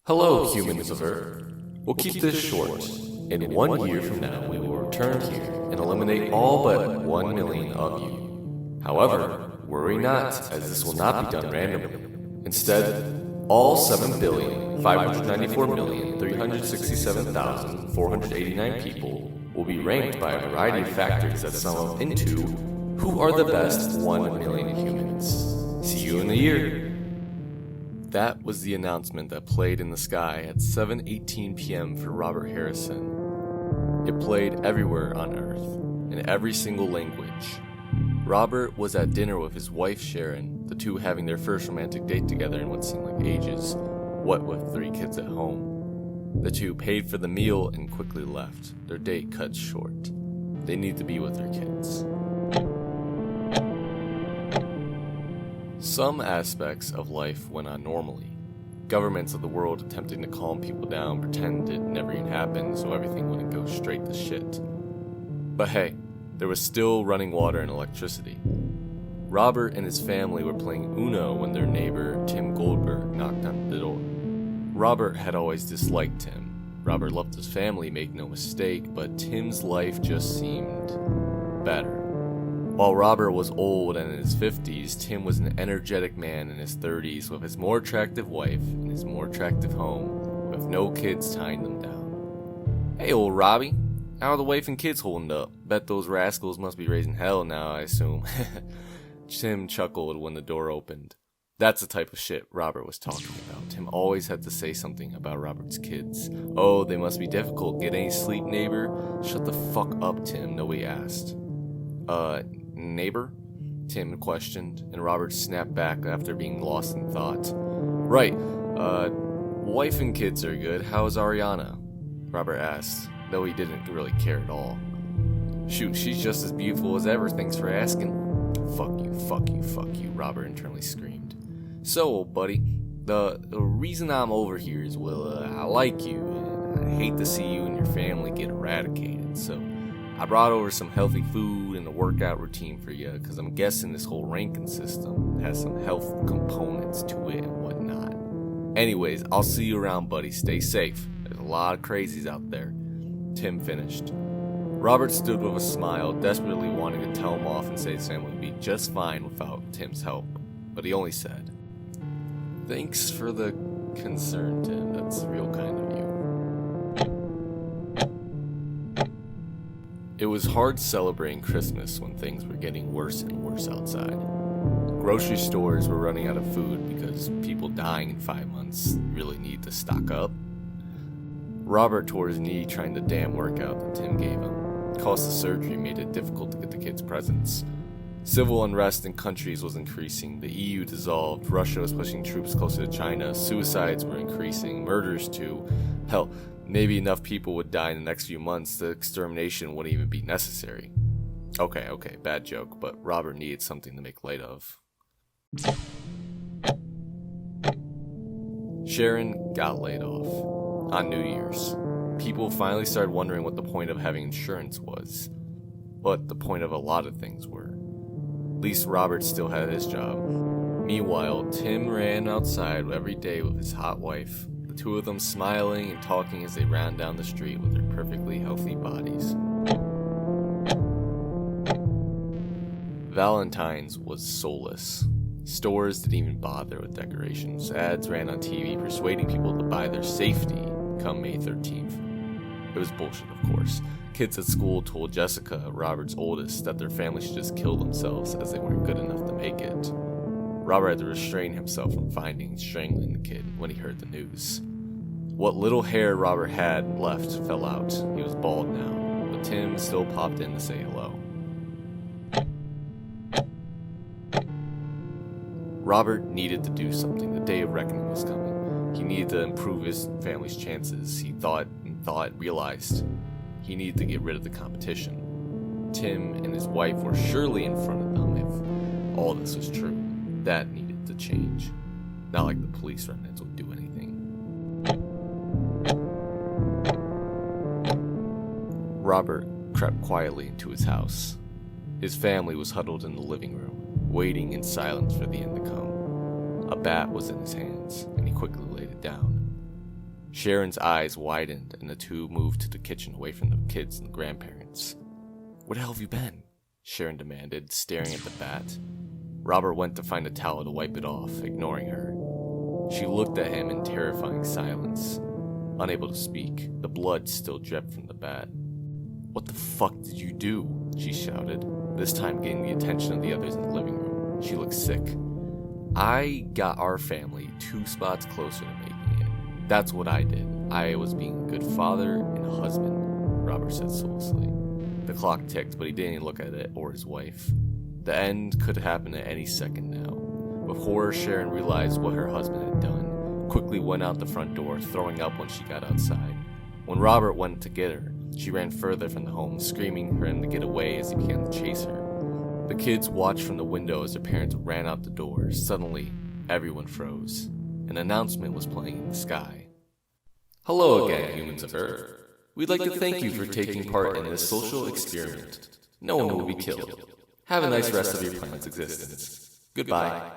Hello, humans of Earth. We'll keep this short. In 1 year from now, we will return here and eliminate all but 1 million of you. However, worry not, as this will not be done randomly. Instead, all 7,594,367,489 people will be ranked by a variety of factors that sum up into who are the best 1 million humans. See you in a year. That was the announcement that played in the sky at 7:18 p.m. for Robert Harrison. It played everywhere on Earth, in every single language. Robert was at dinner with his wife Sharon, the two having their first romantic date together in what seemed like ages, what with 3 kids at home. The two paid for the meal and quickly left, their date cut short. They need to be with their kids. Some aspects of life went on normally. Governments of the world attempting to calm people down, pretend it never even happened so everything wouldn't go straight to shit. But hey, there was still running water and electricity. Robert and his family were playing Uno when their neighbor, Tim Goldberg, knocked on the door. Robert had always disliked Tim. Robert loved his family, make no mistake, but Tim's life just seemed better. While Robert was old and in his 50s, Tim was an energetic man in his 30s with his more attractive wife and his more attractive home, with no kids tying them down. Hey, old Robbie, how are the wife and kids holding up? Bet those rascals must be raising hell now, I assume. Tim chuckled when the door opened. That's the type of shit Robert was talking about. Tim always had to say something about Robert's kids. Oh, they must be difficult. Get any sleep, neighbor? Shut the fuck up, Tim, nobody asked. Neighbor? Tim questioned, and Robert snapped back after being lost in thought. Right, wife and kids are good. How's Ariana? Robert asked, though he didn't really care at all. Shoot, she's just as beautiful as ever, thanks for asking. Fuck you, fuck you, fuck you, Robert internally screamed. So, old buddy, the reason I'm over here is, well, I like you, and I hate to see you and your family get eradicated, so I brought over some healthy food and a workout routine for you, because I'm guessing this whole ranking system has some health components to it and whatnot. Anyways, I'll see you around, buddy. Stay safe. There's a lot of crazies out there. Tim finished. Robert stood with a smile, desperately wanting to tell him off and say his family would be just fine without Tim's help. But he only said, "Thanks for the concern, Tim. That's real kind of you." It was hard celebrating Christmas when things were getting worse and worse outside. Grocery stores were running out of food because people dying in 5 months really need to stock up. Robert tore his knee trying the damn workout that Tim gave him. The cost of surgery made it difficult to get the kids presents. Civil unrest in countries was increasing. The EU dissolved. Russia was pushing troops closer to China. Suicides were increasing. Murders too. Hell, maybe enough people would die in the next few months the extermination wouldn't even be necessary. Okay, bad joke, but Robert needed something to make light of. Sharon got laid off on New Year's. People finally started wondering what the point of having insurance was. What the point of a lot of things were. At least Robert still had his job. Meanwhile, Tim ran outside every day with his hot wife, the two of them smiling and talking as they ran down the street with their perfectly healthy bodies. Valentine's was soulless. Stores didn't even bother with decorations. Ads ran on TV persuading people to buy their safety come May 13th. It was bullshit, of course. Kids at school told Jessica, Robert's oldest, that their family should just kill themselves as they weren't good enough to make it. Robert had to restrain himself from finding and strangling the kid when he heard the news. What little hair Robert had left fell out. He was bald now, but Tim still popped in to say hello. Robert needed to do something. The day of reckoning was coming. He needed to improve his family's chances. He realized he needed to get rid of the competition. Tim and his wife were surely in front of them if all this was true. That needed to change. Not like the police remnants would do anything. Robert crept quietly into his house. His family was huddled in the living room, waiting in silence for the end to come. A bat was in his hands, and he quickly laid it down. Sharon's eyes widened and the two moved to the kitchen away from the kids and grandparents. "Where the hell have you been?" Sharon demanded, staring at the bat. Robert went to find a towel to wipe it off, ignoring her. She looked at him in terrifying silence. Unable to speak, the blood still dripped from the bat. "What the fuck did you do?" she shouted, this time getting the attention of the others in the living room. She looked sick. "I got our family 2 spots closer to making it. That's what I did. I was being a good father and a husband," Robert said soullessly. The clock ticked, but he didn't look at it or his wife. The end could happen at any second now. With horror, Sharon realized what her husband had done, quickly went out the front door, throwing up when she got outside. When Robert went to get her, she ran further from the home, screaming for him to get away as he began to chase her. The kids watched from the window as their parents ran out the door. Suddenly, everyone froze. An announcement was playing in the sky. "Hello again, humans of Earth. We'd like to thank you for taking part in this social experiment. No one will be killed. Have a nice rest of your planet's existence. Goodbye."